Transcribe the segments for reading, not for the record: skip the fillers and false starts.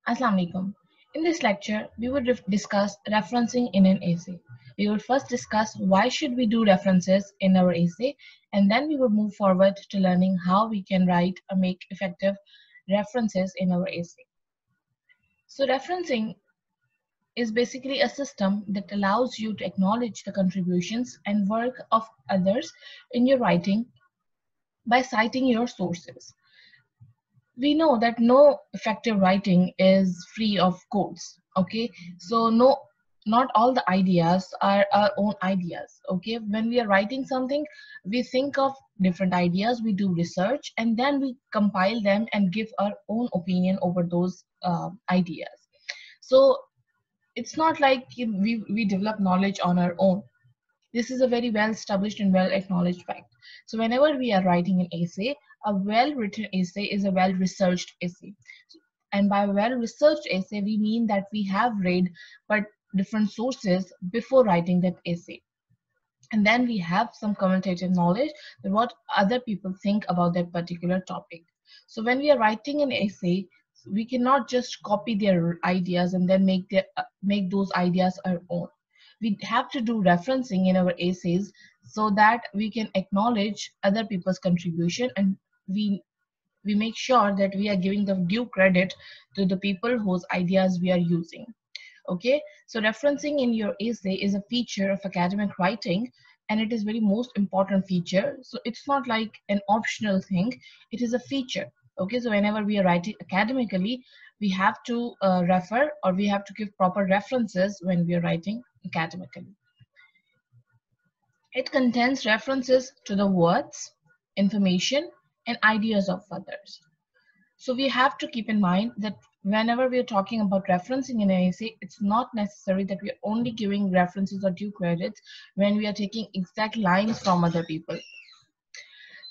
Assalamu alaikum. In this lecture, we will discuss referencing in an essay. We will first discuss why should we do references in our essay, and then we will move forward to learning how we can write or make effective references in our essay. So referencing is basically a system that allows you to acknowledge the contributions and work of others in your writing by citing your sources. We know that no effective writing is free of quotes. Okay, so not all the ideas are our own ideas. Okay, when we are writing something, we think of different ideas, we do research, and then we compile them and give our own opinion over those ideas. So it's not like we develop knowledge on our own. This is a very well established and well acknowledged fact. So whenever we are writing an essay, a well written essay is a well researched essay. And by well researched essay, we mean that we have read but different sources before writing that essay. And then we have some commentative knowledge that what other people think about that particular topic. So when we are writing an essay, we cannot just copy their ideas and then make those ideas our own. We have to do referencing in our essays so that we can acknowledge other people's contribution, and we make sure that we are giving the due credit to the people whose ideas we are using. Okay, so referencing in your essay is a feature of academic writing, and it is very most important feature. So it's not like an optional thing, it is a feature. Okay, so whenever we are writing academically, we have to refer, or we have to give proper references when we are writing academically. It contains references to the words, information, and ideas of others. So we have to keep in mind that whenever we are talking about referencing in an essay, it's not necessary that we are only giving references or due credits when we are taking exact lines from other people.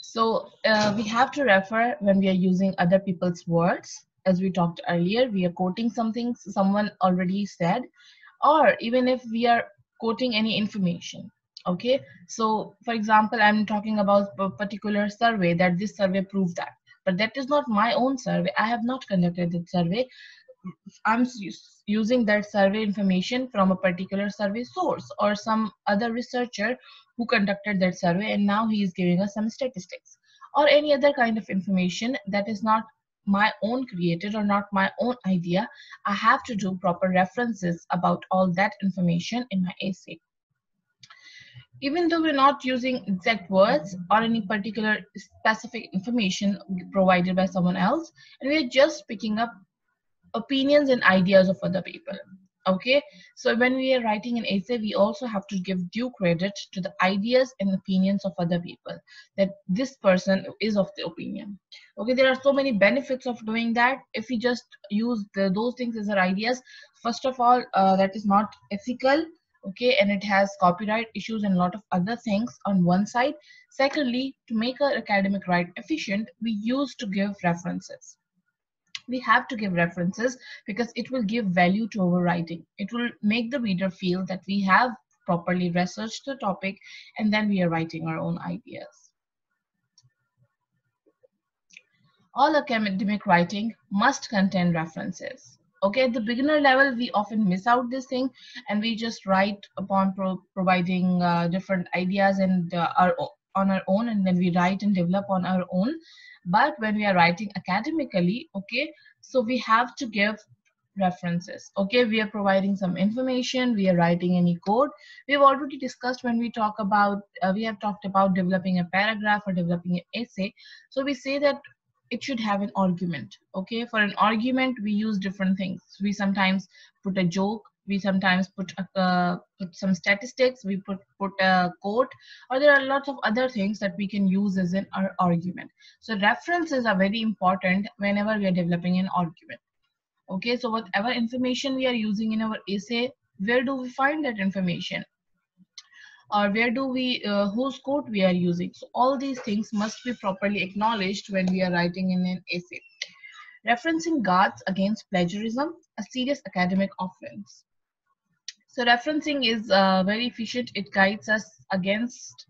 So we have to refer when we are using other people's words. As we talked earlier, we are quoting something someone already said, or even if we are quoting any information. Okay, so for example, I'm talking about a particular survey, that this survey proved that, but that is not my own survey. I have not conducted that survey. I'm using that survey information from a particular survey source or some other researcher who conducted that survey, and now he is giving us some statistics or any other kind of information that is not my own created or not my own idea. I have to do proper references about all that information in my essay. Even though we're not using exact words or any particular specific information provided by someone else, and we're just picking up opinions and ideas of other people. Okay, so when we are writing an essay, we also have to give due credit to the ideas and opinions of other people, that this person is of the opinion. Okay, there are so many benefits of doing that. If we just use those things as our ideas, first of all, that is not ethical. Okay, and it has copyright issues and a lot of other things on one side. Secondly, to make our academic write efficient, we used to give references. We have to give references because it will give value to our writing. It will make the reader feel that we have properly researched the topic and then we are writing our own ideas. All academic writing must contain references. Okay, at the beginner level, we often miss out this thing and we just write upon providing different ideas and on our own, and then we write and develop on our own. But when we are writing academically, okay, so we have to give references. Okay, we are providing some information, we are writing any code. We've already discussed when we talk about we have talked about developing a paragraph or developing an essay. So we say that it should have an argument. Okay, for an argument we use different things. We sometimes put a joke, we sometimes put some statistics, we put a quote, or there are lots of other things that we can use as an argument. So references are very important whenever we are developing an argument. Okay, so whatever information we are using in our essay, where do we find that information, or where do we whose quote we are using? So all these things must be properly acknowledged when we are writing in an essay. Referencing guards against plagiarism, a serious academic offense. So referencing is very efficient. It guides us against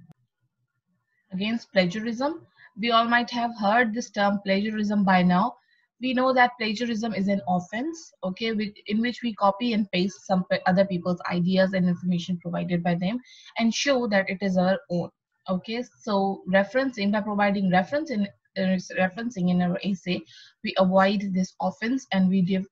plagiarism. We all might have heard this term plagiarism by now. We know that plagiarism is an offense, okay, in which we copy and paste some other people's ideas and information provided by them and show that it is our own. Okay, so referencing, by providing referencing in our essay, we avoid this offense and we give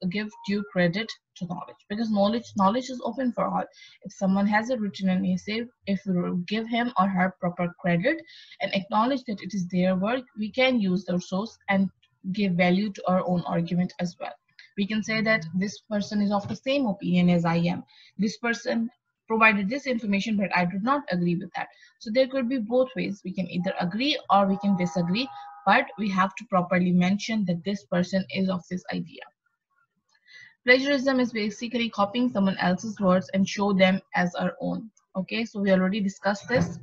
due credit to knowledge, because knowledge is open for all. If someone has written an essay, if we give him or her proper credit and acknowledge that it is their work, we can use the source and give value to our own argument as well. We can say that this person is of the same opinion as I am. This person provided this information, but I do not agree with that. So there could be both ways. We can either agree or we can disagree, but we have to properly mention that this person is of this idea. Plagiarism is basically copying someone else's words and show them as our own. Okay, so we already discussed this.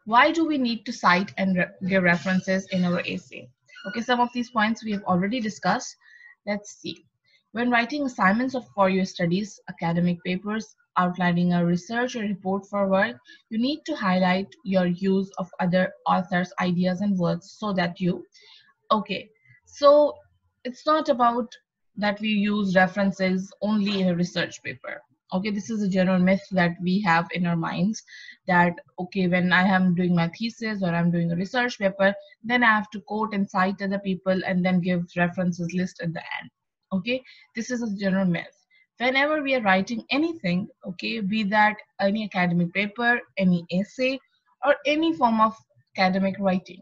Why do we need to cite and give references in our essay? Okay, some of these points we have already discussed. Let's see. When writing assignments for your studies, academic papers, outlining a research or report for work, you need to highlight your use of other authors' ideas and words so that you, okay, so it's not about that we use references only in a research paper. Okay, this is a general myth that we have in our minds, that okay, when I am doing my thesis or I'm doing a research paper, then I have to quote and cite other people and then give references list at the end. Okay, this is a general myth. Whenever we are writing anything, okay, be that any academic paper, any essay, or any form of academic writing,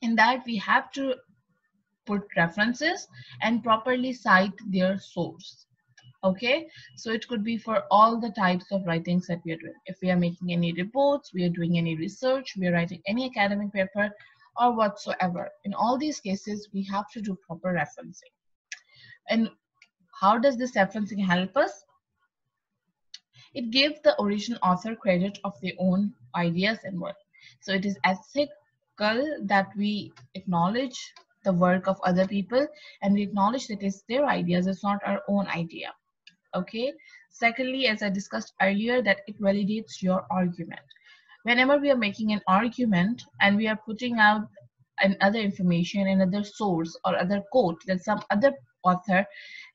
in that we have to put references and properly cite their source. Okay, so it could be for all the types of writings that we are doing. If we are making any reports, we are doing any research, we are writing any academic paper or whatsoever, in all these cases we have to do proper referencing. And how does this referencing help us? It gives the original author credit of their own ideas and work. So it is ethical that we acknowledge the work of other people and we acknowledge that it's their ideas, it's not our own idea. Okay. Secondly, as I discussed earlier, that it validates your argument. Whenever we are making an argument and we are putting out another information, another source or other quote that some other author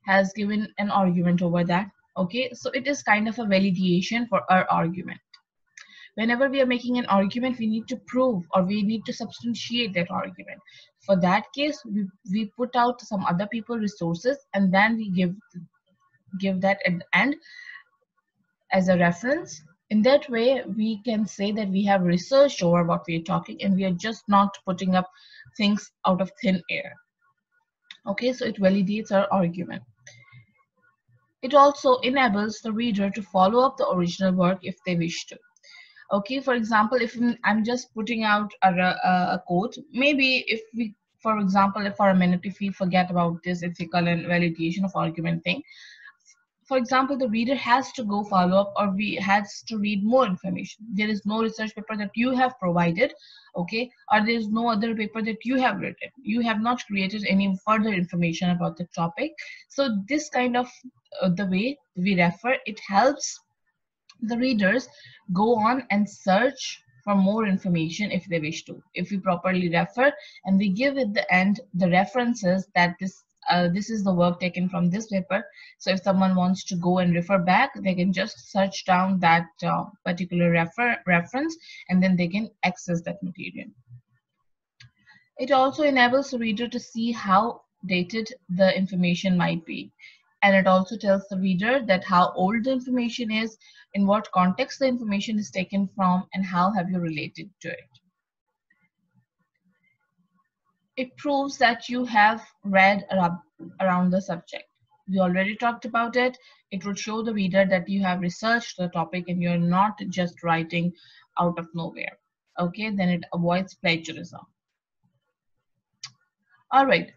has given an argument over that, okay, so it is kind of a validation for our argument. Whenever we are making an argument, we need to prove or we need to substantiate that argument. For that case, we put out some other people resources and then we give that at the end as a reference. In that way, we can say that we have researched over what we are talking and we are just not putting up things out of thin air. Okay, so it validates our argument. It also enables the reader to follow up the original work if they wish to. Okay, for example, if I'm just putting out a quote, maybe if we, for example, if for a minute, if we forget about this ethical and validation of argument thing, for example, the reader has to go follow up or we has to read more information. There is no research paper that you have provided, okay, or there is no other paper that you have written. You have not created any further information about the topic. So this kind of the way we refer, it helps the readers go on and search for more information if they wish to. If we properly refer and we give at the end the references that this is the work taken from this paper. So if someone wants to go and refer back, they can just search down that particular reference and then they can access that material. It also enables the reader to see how dated the information might be. And it also tells the reader that how old the information is, in what context the information is taken from, and how have you related to it. It proves that you have read around the subject. We already talked about it. It would show the reader that you have researched the topic and you're not just writing out of nowhere. Okay, then it avoids plagiarism. All right.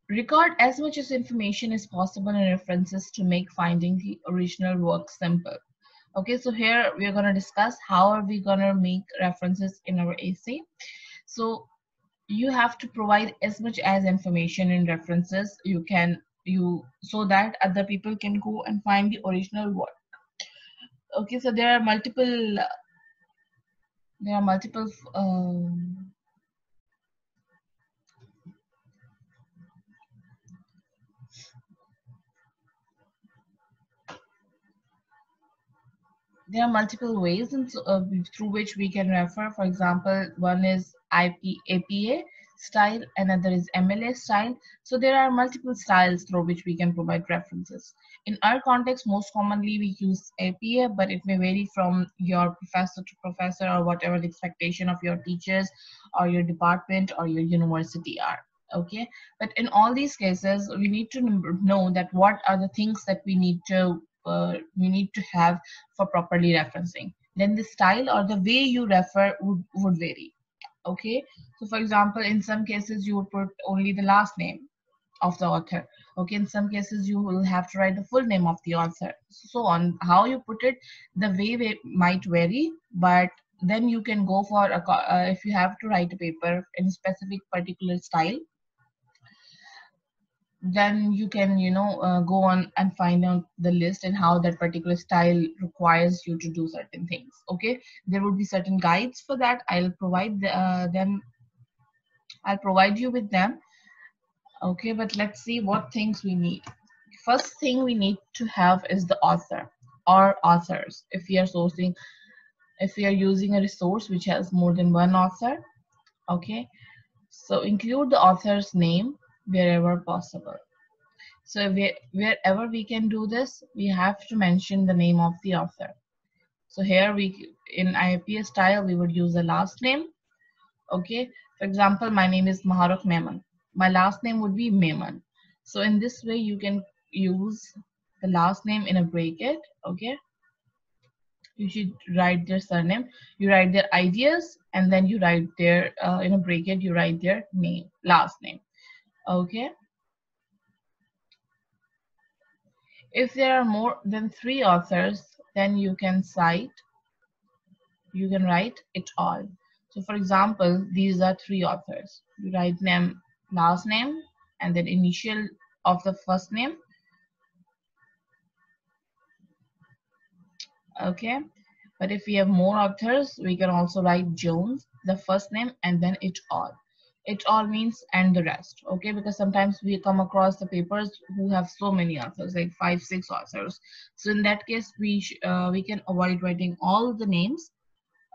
Record as much as information as possible in references to make finding the original work simple. Okay, so here we are going to discuss how are we going to make references in our essay. So you have to provide as much as information in references so that other people can go and find the original work. Okay, so there are multiple there are multiple ways through which we can refer. For example, one is APA style, another is MLA style. So there are multiple styles through which we can provide references. In our context, most commonly we use APA, but it may vary from your professor to professor, or whatever the expectation of your teachers or your department or your university are. Okay, but in all these cases, we need to know that what are the things that we need to have for properly referencing. Then the style or the way you refer would vary. Okay, so for example, in some cases you would put only the last name of the author. Okay, in some cases you will have to write the full name of the author. So on how you put it, the way might vary, but then you can go for if you have to write a paper in a specific particular style, then you can go on and find out the list and how that particular style requires you to do certain things. Okay, there will be certain guides for that. I'll provide you with them. Okay, but let's see what things we need. First thing we need to have is the author or authors. If we are using a resource which has more than one author, okay, so include the author's name wherever possible. So wherever we can do this, we have to mention the name of the author. So here in IAPA style, we would use the last name. Okay, for example, my name is Maharukh Memon. My last name would be Memon. So in this way, you can use the last name in a bracket. Okay, you should write their surname, you write their ideas, and then you write their in a bracket, you write their name, last name. Okay. If there are more than 3 authors, then you can write it all. So for example, these are 3 authors. You write name, last name, and then initial of the first name. Okay. But if we have more authors, we can also write Jones, the first name, and then it all. It all means and the rest. Okay, because sometimes we come across the papers who have so many authors, like 5, 6 authors. So in that case, we can avoid writing all the names.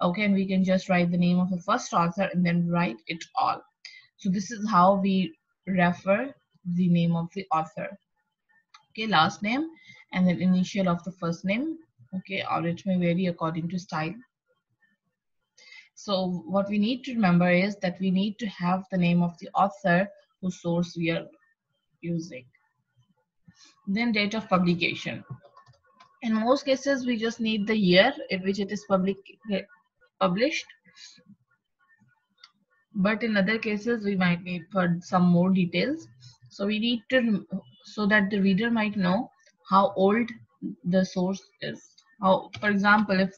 Okay, and we can just write the name of the first author and then write it all. So this is how we refer the name of the author. Okay, last name and then initial of the first name. Okay, or it may vary according to style. So what we need to remember is that we need to have the name of the author whose source we are using. Then date of publication. In most cases, we just need the year in which it is published. But in other cases, we might need for some more details. So we need to, so that the reader might know how old the source is. How, for example, if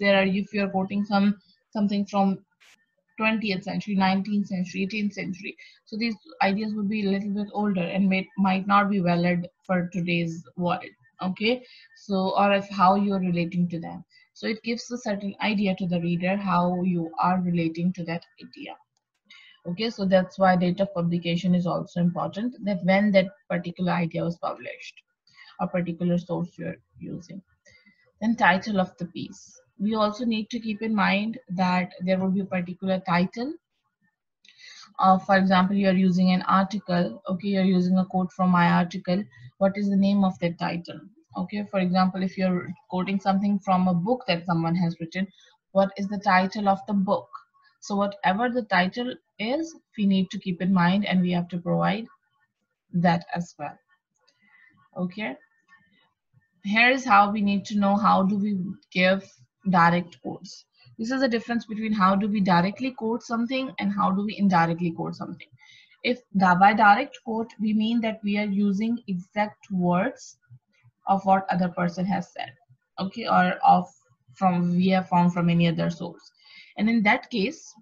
you're quoting something from 20th century, 19th century, 18th century, so these ideas would be a little bit older and might not be valid for today's world. Okay, so or if how you're relating to them. So it gives a certain idea to the reader how you are relating to that idea. Okay, so that's why date of publication is also important, that when that particular idea was published, a particular source you're using. Then title of the piece. We also need to keep in mind that there will be a particular title. For example, you are using an article. Okay, you're using a quote from my article. What is the name of that title? Okay, for example, if you're quoting something from a book that someone has written, what is the title of the book? So whatever the title is, we need to keep in mind, and we have to provide that as well. Okay. Here is how we need to know how do we give direct quotes. This is the difference between how do we directly quote something and how do we indirectly quote something. If by direct quote, we mean that we are using exact words of what other person has said, okay, or we have found from any other source. And in that case,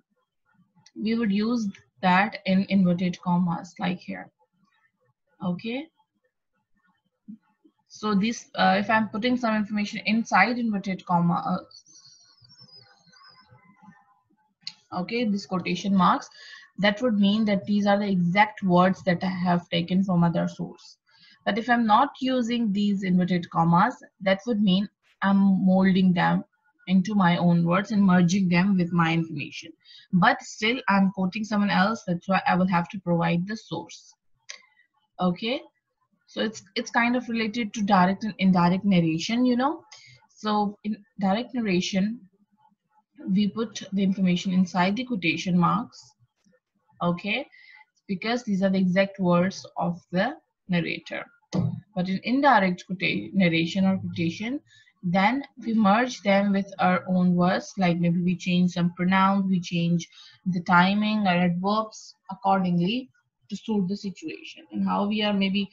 we would use that in inverted commas like here. Okay. So this, if I'm putting some information inside inverted comma, okay, this quotation marks, that would mean that these are the exact words that I have taken from other source. But if I'm not using these inverted commas, that would mean I'm molding them into my own words and merging them with my information. But still, I'm quoting someone else. That's why I will have to provide the source. Okay, so it's kind of related to direct and indirect narration, you know. So in direct narration, we put the information inside the quotation marks. Okay, because these are the exact words of the narrator. But in indirect narration or quotation, then we merge them with our own words, like maybe we change some pronouns, we change the timing or adverbs accordingly to suit the situation, and how we are maybe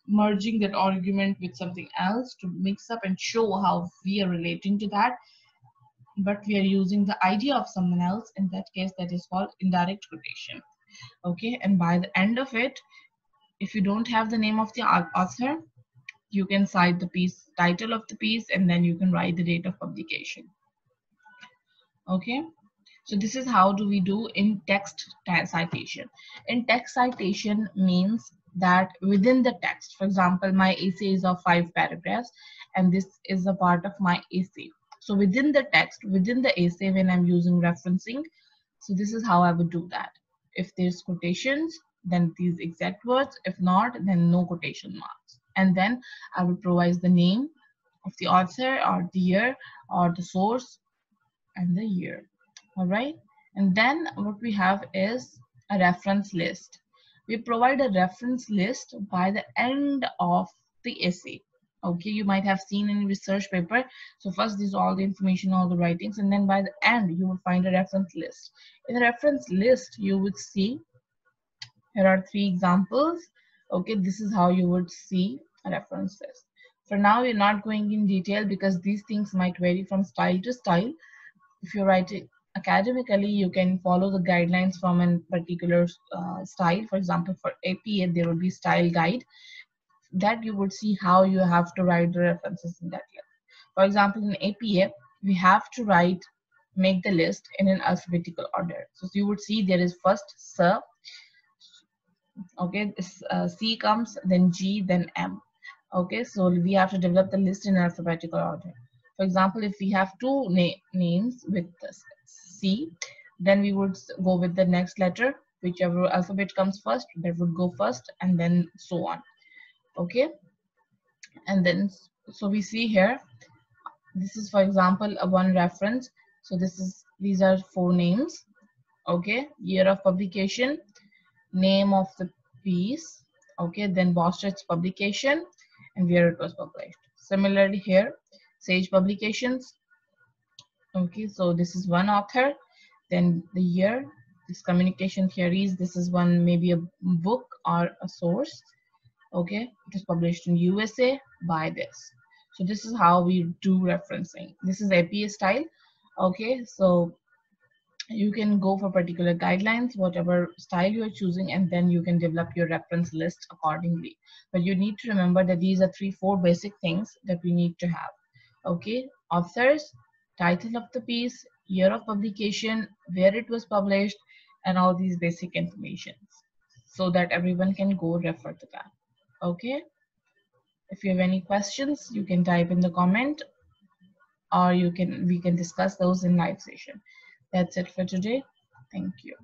merging that argument with something else to mix up and show how we are relating to that, but we are using the idea of someone else. In that case, that is called indirect quotation. Okay, and by the end of it, if you don't have the name of the author, you can cite the piece title of the piece, and then you can write the date of publication. Okay, so this is how do we do in text citation. In text citation means that within the text, for example, my essay is of 5 paragraphs and this is a part of my essay. So within the text, within the essay, when I'm using referencing, so this is how I would do that. If there's quotations, then these exact words. If not, then no quotation marks. And then I would provide the name of the author or the year or the source and the year. All right. And then what we have is a reference list. We provide a reference list by the end of the essay. Okay, you might have seen in research paper. So first is all the information, all the writings, and then by the end you will find a reference list. In the reference list, you would see here are 3 examples. Okay, this is how you would see a reference list. For now, we're not going in detail because these things might vary from style to style. If you're writing academically, you can follow the guidelines from a particular style. For example, for APA, there will be style guide that you would see how you have to write the references in that list. For example, in APA, we have to make the list in an alphabetical order. So you would see there is first Sir, okay, C comes, then G, then M. Okay, so we have to develop the list in alphabetical order. For example, if we have 2 names with C, then we would go with the next letter, whichever alphabet comes first, that would go first, and then so on. Okay, and then so we see here, this is for example a one reference. So these are 4 names. Okay, year of publication, name of the piece, okay, then Bosted's publication, and where it was published. Similarly here, Sage Publications. Okay, so this is one author, then the year, this communication theories, this is one maybe a book or a source. Okay, it was published in USA by this. So this is how we do referencing. This is APA style. Okay, so you can go for particular guidelines, whatever style you are choosing, and then you can develop your reference list accordingly. But you need to remember that these are 3-4 basic things that we need to have. Okay, authors, title of the piece, year of publication, where it was published, and all these basic information, so that everyone can go refer to that. Okay, if you have any questions, you can type in the comment, or we can discuss those in live session. That's it for today. Thank you.